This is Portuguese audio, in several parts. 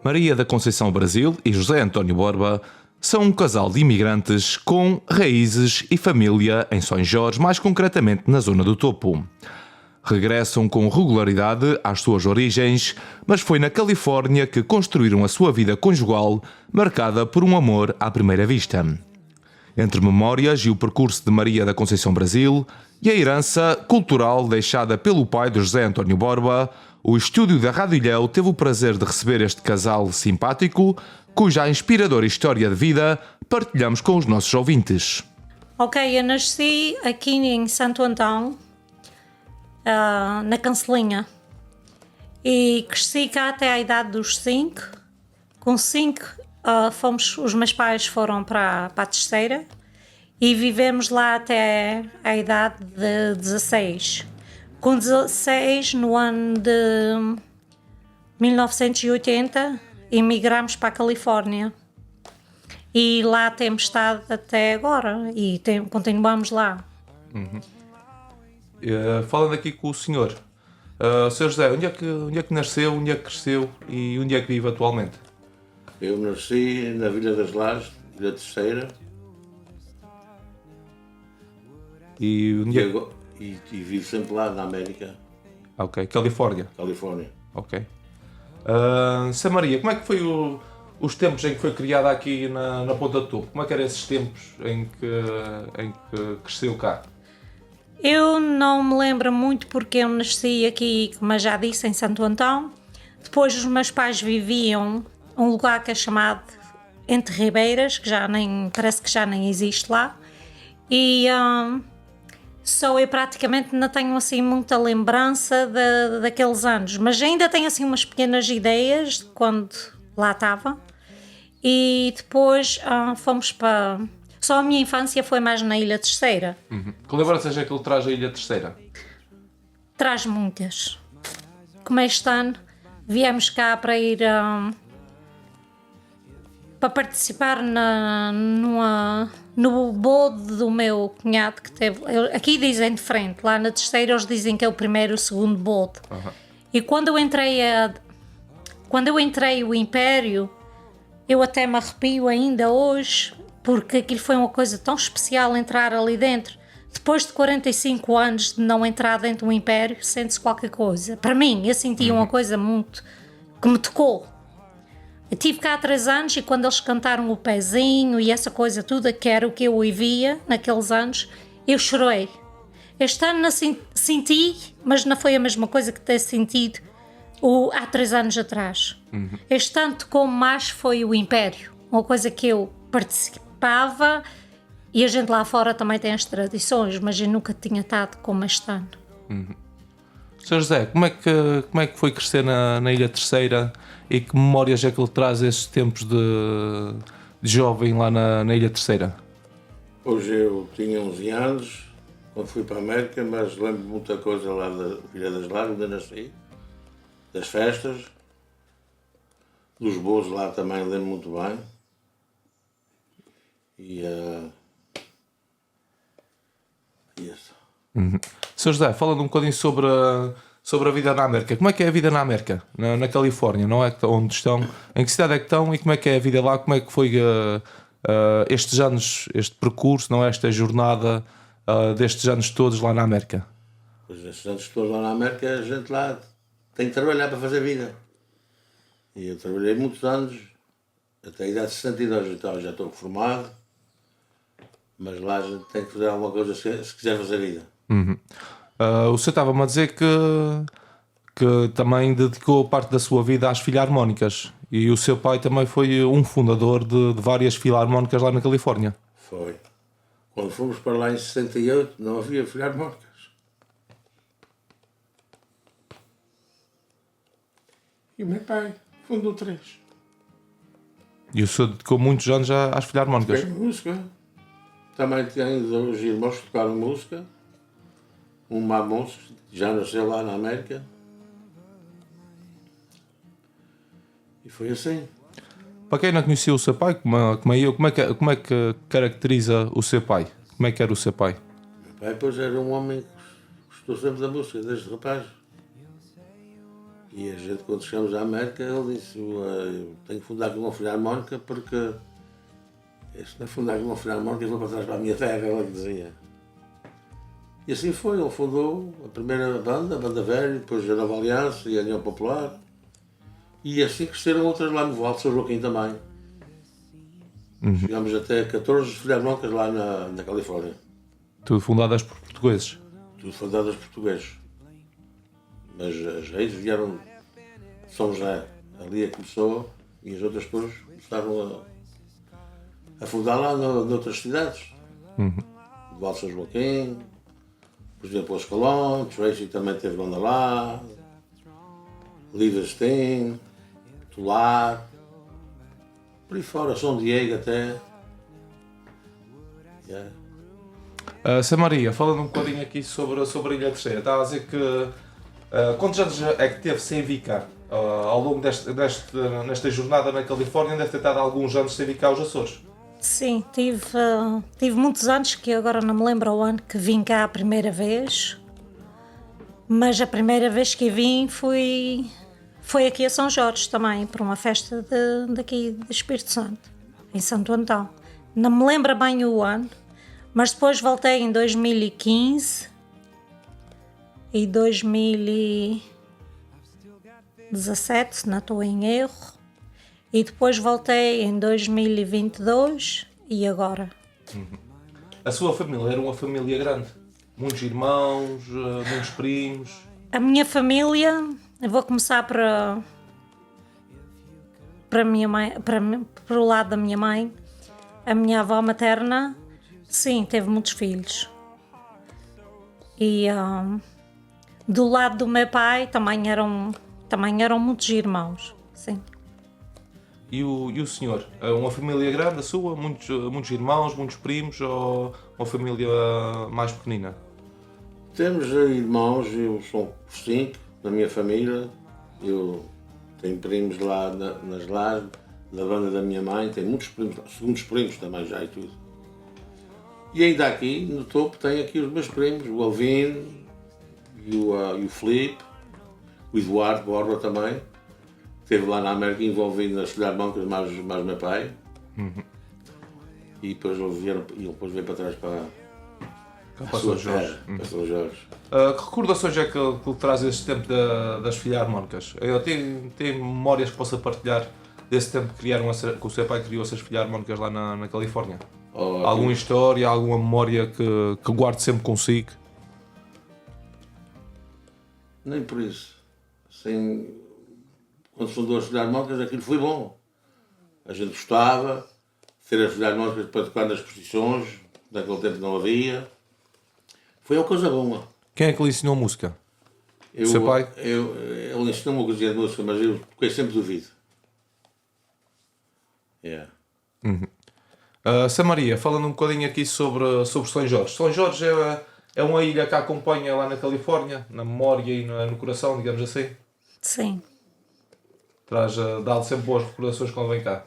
Maria da Conceição Brasil e José António Borba são um casal de imigrantes com raízes e família em São Jorge, mais concretamente na zona do Topo. Regressam com regularidade às suas origens, mas foi na Califórnia que construíram a sua vida conjugal, marcada por um amor à primeira vista. Entre memórias e o percurso de Maria da Conceição Brasil e a herança cultural deixada pelo pai de José António Borba, o estúdio da Rádio Ilhéu teve o prazer de receber este casal simpático, cuja inspiradora história de vida partilhamos com os nossos ouvintes. Ok, eu nasci aqui em Santo Antão, na Cancelinha, e cresci cá até à idade dos 5. Com 5, os meus pais foram para a terceira e vivemos lá até à idade de 16. Com 16, no ano de 1980, emigramos para a Califórnia e lá temos estado até agora e continuamos lá. Falando aqui com o senhor, Sr. José, onde é que nasceu, onde é que cresceu e onde é que vive atualmente? Eu nasci na Vila das Lajes, Vila Terceira. E vivo sempre lá na América. Ok, Califórnia. Ok. Sra. Maria, como é que foi os tempos em que foi criada aqui na Ponta do Topo? Como é que eram esses tempos em que cresceu cá? Eu não me lembro muito porque eu nasci aqui, como eu já disse, em Santo Antão. Depois os meus pais viviam um lugar que é chamado Entre Ribeiras, que parece que já nem existe lá. E só eu praticamente não tenho assim muita lembrança daqueles anos, mas ainda tenho assim umas pequenas ideias de quando lá estava. E depois fomos para... Só a minha infância foi mais na Ilha Terceira. Que lembranças é que ele traz a Ilha Terceira? Traz muitas. Como este ano viemos cá para ir para participar no bode do meu cunhado que teve. Aqui dizem de frente, lá na Terceira eles dizem que é o primeiro e o segundo bode. E quando eu entrei o Império, eu até me arrepio ainda hoje, porque aquilo foi uma coisa tão especial entrar ali dentro. Depois de 45 anos de não entrar dentro do Império, sente-se qualquer coisa. Para mim, eu senti uma coisa muito que me tocou. Eu estive cá há 3 anos e quando eles cantaram o pezinho e essa coisa toda, que era o que eu ouvia naqueles anos, eu chorei. Este ano não senti, mas não foi a mesma coisa que ter sentido há 3 anos atrás. Este ano tocou mais foi o Império, uma coisa que eu participava, e a gente lá fora também tem as tradições, mas eu nunca tinha estado como este ano. Sr. José, como é que foi crescer na Ilha Terceira e que memórias é que ele traz esses tempos de jovem lá na Ilha Terceira? Hoje eu tinha 11 anos, quando fui para a América, mas lembro muita coisa lá da Vila das Lajes, onde eu nasci, das festas, dos bolos lá também lembro muito bem. E isso. Sr. José, falando um bocadinho sobre a vida na América, como é que é a vida na América, na Califórnia, não é? Onde estão, em que cidade é que estão e como é que é a vida lá, como é que foi estes anos, este percurso, não é? Esta jornada destes anos todos lá na América? Pois estes anos todos lá na América, a gente lá tem que trabalhar para fazer vida. E eu trabalhei muitos anos, até a idade de 62 então, já estou formado, mas lá a gente tem que fazer alguma coisa se quiser fazer vida. O senhor estava-me a dizer que também dedicou parte da sua vida às filarmónicas e o seu pai também foi um fundador de várias filarmónicas lá na Califórnia. Foi. Quando fomos para lá em 68 não havia filarmónicas. E o meu pai fundou 3. E o senhor dedicou muitos anos às filarmónicas? Música. Também tenho 2 irmãos que tocaram música. Um Mamons, que já nasceu lá na América. E foi assim. Para quem não conhecia o seu pai, como eu, como é que caracteriza o seu pai? Como é que era o seu pai? Meu pai, pois, era um homem que gostou sempre da música, desde rapaz. E a gente, quando chegamos à América, ele disse: eu tenho que fundar aqui uma filarmónica porque este não é fundar aqui uma filarmónica, eu vou para trás para a minha terra, ele dizia. E assim foi, ele fundou a primeira banda, a Banda Velha, depois a Nova Aliança e a União Popular. E assim cresceram outras lá no Vale de São Joaquim também. Chegámos até 14 filarmónicas lá na Califórnia. Tudo fundadas por portugueses. Tudo fundadas portugueses. Mas as raízes vieram de São José. Ali é que começou e as outras depois começaram a fundar lá noutras cidades. O Vale de São Joaquim, por exemplo, os Colón, Tracy também teve banda lá, Liverstein, Tular, por aí fora, São Diego até. Yeah. Sra. Maria, falando um bocadinho aqui sobre a Ilha Terceira, estava a dizer que quantos anos é que teve sem vir cá? Ao longo nesta jornada na Califórnia deve ter estado alguns anos sem vir cá aos Açores. Sim, tive muitos anos, que agora não me lembro o ano que vim cá a primeira vez, mas a primeira vez que vim foi aqui a São Jorge também, para uma festa daqui do Espírito Santo, em Santo Antão. Não me lembro bem o ano, mas depois voltei em 2015 e 2017, se não estou em erro. E depois voltei em 2022 e agora. A sua família era uma família grande? Muitos irmãos, muitos primos? A minha família, eu vou começar para a minha mãe, para o lado da minha mãe. A minha avó materna, sim, teve muitos filhos. E do lado do meu pai também eram muitos irmãos, sim. E o senhor? Uma família grande a sua? Muitos irmãos, muitos primos ou uma família mais pequenina? Temos irmãos, eu sou 5 na minha família, eu tenho primos lá nas lares, da banda da minha mãe, tenho muitos primos, segundos primos também já e tudo. E ainda aqui, no topo, tenho aqui os meus primos, o Alvino e o Filipe, o Eduardo Borba também. Esteve lá na América envolvido nas filarmónicas, mais o meu pai. E depois ele veio para trás para São Jorge. Para São Jorge. Que recordações é que ele traz desse tempo das filarmónicas? Tem memórias que possa partilhar desse tempo que o seu pai criou essas filarmónicas lá na Califórnia? Alguma história, alguma memória que guarde sempre consigo? Nem por isso. Quando fundou as filarmónicas, aquilo foi bom. A gente gostava de ter as filarmónicas para tocar nas exposições, naquele tempo não havia. Foi uma coisa boa. Quem é que lhe ensinou música? O seu pai? Ele ensinou-me uma coisinha de música, mas eu toquei sempre do ouvido. Yeah. Sra. Maria, falando um bocadinho aqui sobre São Jorge. São Jorge é uma ilha que a acompanha lá na Califórnia, na memória e no coração, digamos assim? Sim. Dá-lhe sempre boas recordações quando vem cá.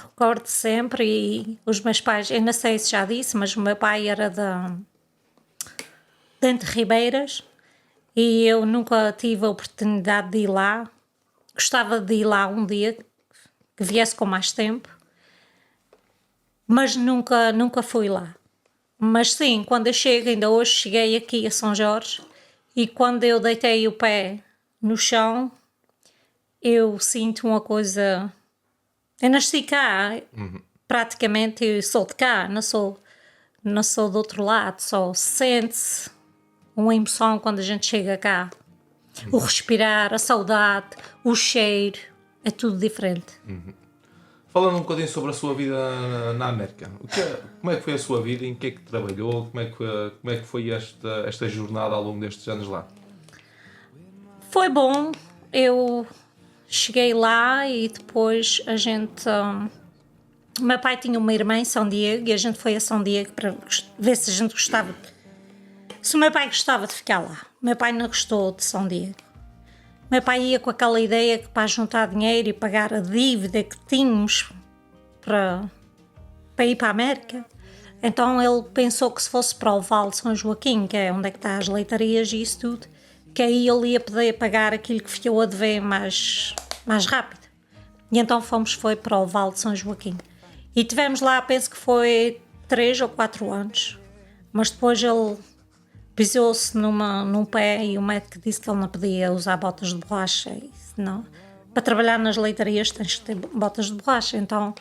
Recordo sempre, e os meus pais, eu não sei se já disse, mas o meu pai era de Entre Ribeiras e eu nunca tive a oportunidade de ir lá. Gostava de ir lá um dia, que viesse com mais tempo, mas nunca fui lá. Mas sim, quando eu chego, ainda hoje cheguei aqui a São Jorge, e quando eu deitei o pé no chão, eu sinto uma coisa. Eu nasci cá, praticamente eu sou de cá, não sou do outro lado, só sente-se uma emoção quando a gente chega cá. O respirar, a saudade, o cheiro, é tudo diferente. Falando um bocadinho sobre a sua vida na América, como é que foi a sua vida, em que é que trabalhou, como é que foi esta jornada ao longo destes anos lá? Foi bom, eu cheguei lá e depois a gente... O meu pai tinha uma irmã em São Diego e a gente foi a São Diego para ver se a gente gostava. Se o meu pai gostava de ficar lá. O meu pai não gostou de São Diego. O meu pai ia com aquela ideia que para juntar dinheiro e pagar a dívida que tínhamos para ir para a América. Então ele pensou que se fosse para o Vale de São Joaquim, que é onde é que está as leitarias e isso tudo, que aí ele ia poder pagar aquilo que ficou a dever mais rápido. E então foi para o Vale de São Joaquim. E tivemos lá, penso que foi 3 ou 4 anos. Mas depois ele pisou-se num pé e o médico disse que ele não podia usar botas de borracha. E não, para trabalhar nas leitarias tens que ter botas de borracha. Então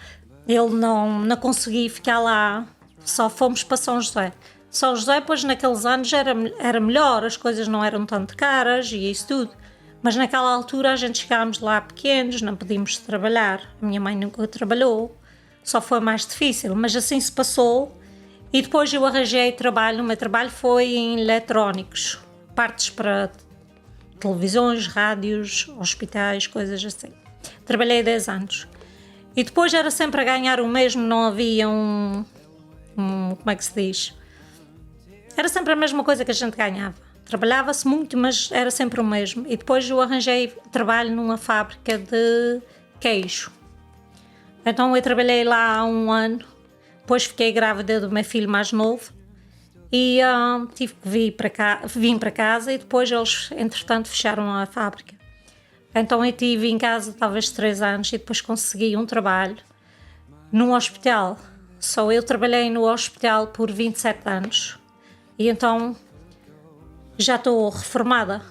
ele não conseguia ficar lá, só fomos para São José. São José, pois naqueles anos era melhor, as coisas não eram tanto caras e isso tudo. Mas naquela altura a gente chegámos lá pequenos, não podíamos trabalhar. A minha mãe nunca trabalhou, só foi mais difícil, mas assim se passou. E depois eu arranjei trabalho, o meu trabalho foi em eletrónicos, partes para televisões, rádios, hospitais, coisas assim. Trabalhei 10 anos. E depois era sempre a ganhar o mesmo, não havia como é que se diz? Era sempre a mesma coisa que a gente ganhava. Trabalhava-se muito, mas era sempre o mesmo. E depois eu arranjei trabalho numa fábrica de queijo. Então eu trabalhei lá há 1 ano. Depois fiquei grávida do meu filho mais novo e tive que vim para casa e depois eles, entretanto, fecharam a fábrica. Então eu estive em casa talvez 3 anos e depois consegui um trabalho num hospital. Só eu trabalhei no hospital por 27 anos e então já estou reformada.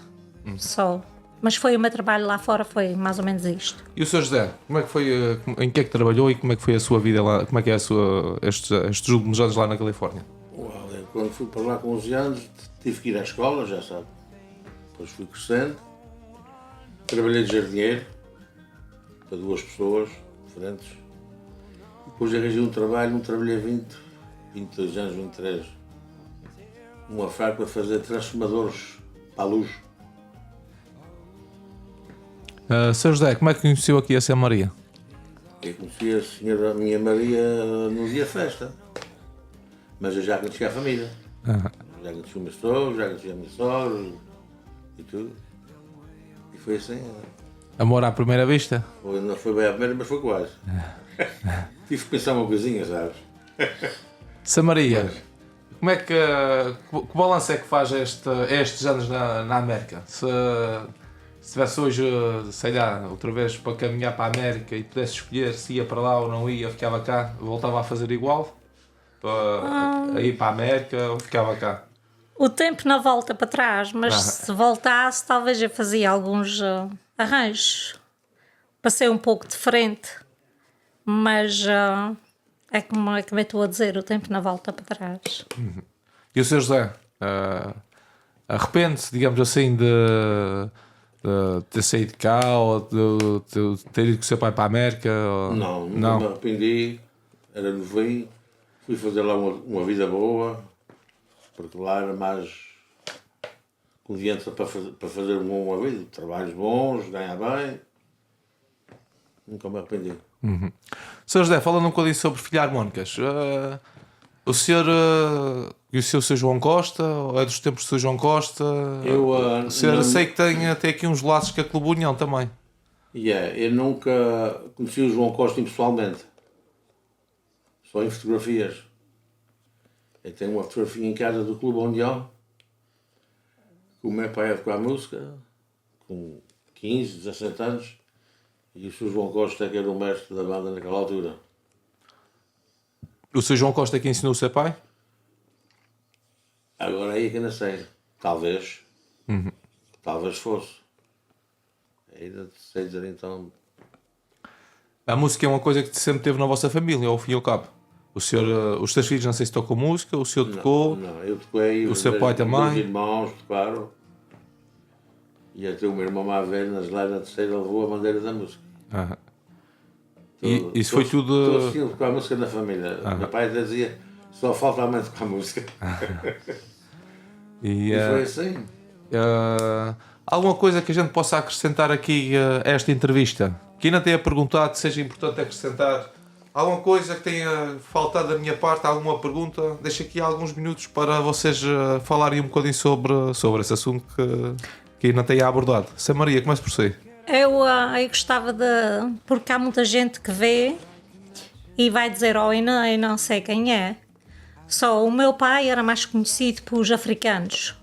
Mas foi o meu trabalho lá fora, foi mais ou menos isto. E o Sr. José, como é que foi, em que é que trabalhou e como é que foi a sua vida lá, como é que é estes últimos anos lá na Califórnia? Quando fui para lá com 11 anos, tive que ir à escola, já sabe. Depois fui crescendo, trabalhei de jardinheiro para 2 pessoas diferentes. Depois arranjei um trabalho, não trabalhei 22 anos, 23, numa fábrica para fazer transformadores para a luz. Sr. José, como é que conheceu aqui a Sra. Maria? Eu conheci a senhora minha Maria no dia de festa, mas eu já conhecia a família. Já conheci o meu sogro, já conhecia a minha sogra e tudo. E foi assim. Amor à primeira vista? Não foi bem a primeira, mas foi quase. Tive que pensar uma coisinha, sabes? Sra. Maria, como é que balanço é que faz estes anos na América? Se tivesse hoje, sei lá, outra vez para caminhar para a América e pudesse escolher se ia para lá ou não ia, ficava cá, voltava a fazer igual? A ir para a América ou ficava cá? O tempo não volta para trás, mas se voltasse talvez eu fazia alguns arranjos para ser um pouco diferente. Mas é como eu estou a dizer, o tempo não volta para trás. E o Sr. José, arrepende-se, digamos assim, de ter saído de cá ou de ter ido com o seu pai para a América? Não, nunca me arrependi, era novinho, fui fazer lá uma vida boa, porque lá era mais conveniente para fazer uma vida, trabalhos bons, ganhar bem, nunca me arrependi. Sr. José, falando um bocadinho sobre filharmónicas, o senhor conheceu o Sr. João Costa, ou é dos tempos do Sr. João Costa? O senhor sei que tem até aqui uns laços com a Clube União também. Eu nunca conheci o João Costa pessoalmente, só em fotografias. Eu tenho uma fotografia em casa do Clube União, com o meu pai a tocar música, com 15, 17 anos, e o Sr. João Costa que era o mestre da banda naquela altura. O Sr. João Costa que ensinou o seu pai? Agora aí que não sei. Talvez. Talvez fosse. Ainda sei dizer então. A música é uma coisa que sempre teve na vossa família, ao fim e ao cabo. Os seus filhos não sei se tocam música, o senhor tocou. Não, eu toquei. O seu pai também. Os irmãos tocaram. E até o meu irmão mais velho, lá na terceira, levou a bandeira da música. E isso foi tudo. Todos tinham tocar música na família. Meu pai até dizia: só falta a mãe tocar música. E foi assim. alguma coisa que a gente possa acrescentar aqui a esta entrevista? Que ainda tenha perguntado, seja importante acrescentar. Alguma coisa que tenha faltado da minha parte? Alguma pergunta? Deixo aqui alguns minutos para vocês falarem um bocadinho sobre esse assunto que ainda tenha abordado. Sra. Maria, comece por si. Eu gostava de... Porque há muita gente que vê e vai dizer, eu não sei quem é. Só o meu pai era mais conhecido pelos africanos.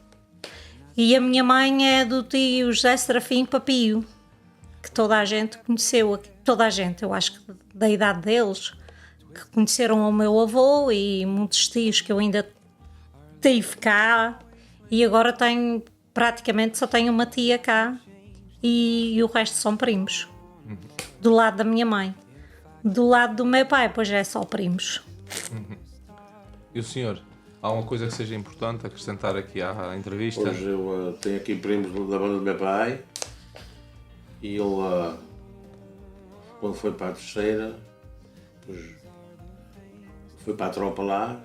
E a minha mãe é do tio José Serafim Papio, que toda a gente conheceu, toda a gente, eu acho que da idade deles, que conheceram o meu avô e muitos tios que eu ainda tive cá, e agora tenho, praticamente só tenho uma tia cá e o resto são primos, do lado da minha mãe. Do lado do meu pai, pois é só primos. E o senhor? Há uma coisa que seja importante acrescentar aqui à entrevista? Hoje eu tenho aqui primos da banda do meu pai e ele, quando foi para a terceira, depois foi para a tropa lá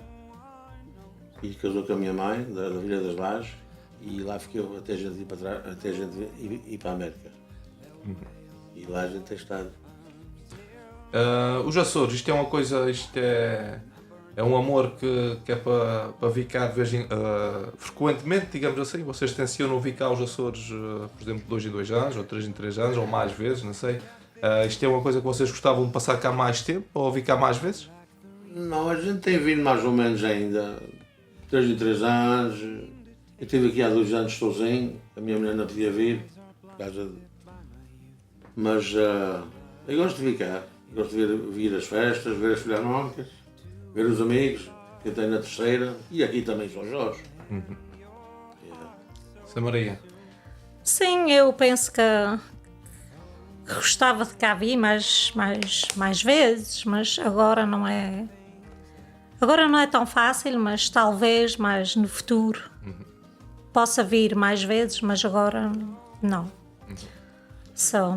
e casou com a minha mãe, da Vila das Lajes, e lá fiquei até a gente ir para trás, até a gente ir para a América. E lá a gente tem estado. Os Açores, isto é uma coisa, isto é um amor que é para vir cá de vez frequentemente, digamos assim. Vocês tencionam vir cá aos Açores, por exemplo, de 2 em 2 anos, ou 3 em 3 anos, ou mais vezes, não sei. Isto é uma coisa que vocês gostavam de passar cá mais tempo, ou vir cá mais vezes? Não, a gente tem vindo mais ou menos ainda, 3 em 3 anos. Eu estive aqui há 2 anos sozinho, a minha mulher não podia vir, por causa de... Mas eu gosto de vir cá, gosto de vir as festas, ver as filarmónicas, ver os amigos que eu tenho na terceira e aqui também São Jorge. Sra. Maria? Sim, eu penso que gostava de cá vir mais vezes, mas agora não é. Agora não é tão fácil, mas talvez mais no futuro possa vir mais vezes, mas agora não.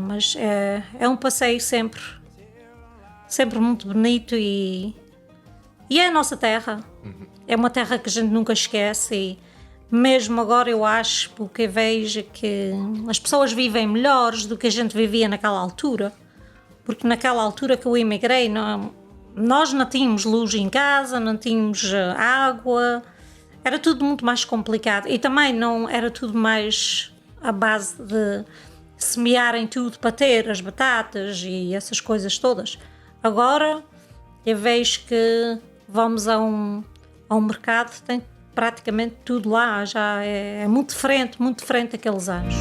Mas é um passeio sempre muito bonito e é a nossa terra. É uma terra que a gente nunca esquece e mesmo agora eu acho, porque vejo que as pessoas vivem melhores do que a gente vivia naquela altura, porque naquela altura que eu emigrei nós não tínhamos luz em casa, não tínhamos água, era tudo muito mais complicado e também não era tudo mais à base de semearem tudo para ter as batatas e essas coisas todas. Agora eu vejo que vamos a um mercado, tem praticamente tudo lá, já é muito diferente daqueles anos.